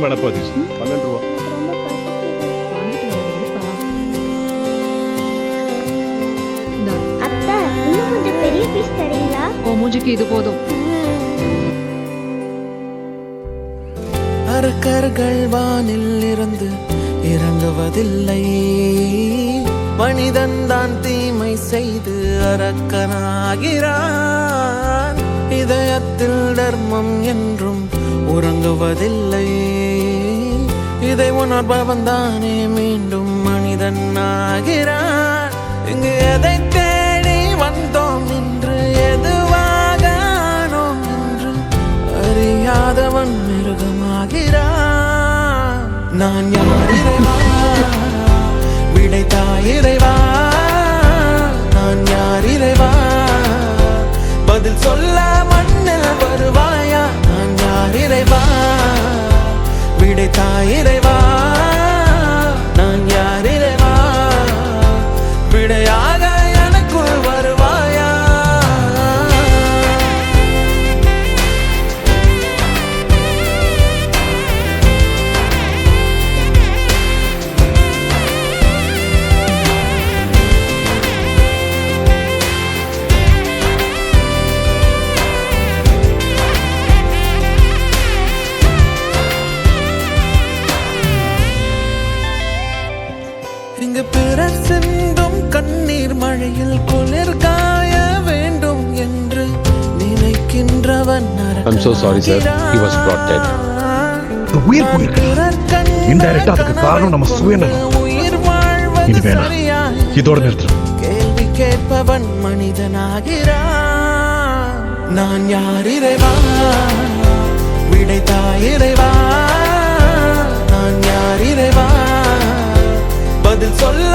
வடப்பா 12 ரூபா. அத்தை இன்னும் கொஞ்சம் பெரிய பீஸ் தரீங்களா? ஓ மூஞ்சிக்கு இது போதும். அரக்கர்கள் வானில் இருந்து இறங்குவதில்லை, மனிதன் தான் தீமை செய்து அரக்கனாகிறான். இதயத்தில் தர்மம் என்றும் உறங்குவதில்லை, இதை உணர்பவன் தானே மீண்டும் மனிதன் ஆகிறான். இங்கு எதை தேடி வந்தோம் என்று, எதுவாக ஆனோம் என்று அறியாதவன் மிருகமாகிறான். நான் யார் இறைவா, விடைத்தாய் இறைவா. நான் யார் இறைவா, பதில் சொல்ல மண்ணில் வருவாயா. நான் யார் இறைவா, விடைத்தாய் இறைவா. நான் யார் இறைவா, விடையாக எனக்குள் வருவாயா. இங்கு பிறர் சிந்தும் கண்ணீர் மழையில் குளிர் காய வேண்டும் என்று நினைக்கின்றவன். I'm so sorry sir, he was brought dead. உயிர் போயிருக்கு. இன்டைரக்டா அதுக்கு காரணம் நம்ம சுயநலம். உயிர் வாழ்வது இனி வேணாம், இதோட நிறுத்து. கேள்வி கேட்பவன் மனிதனாகிறான். நான் யார் இறைவா, விடைத்தாய் இறைவா. நான் யார் இறைவா, பதில் சொல்ல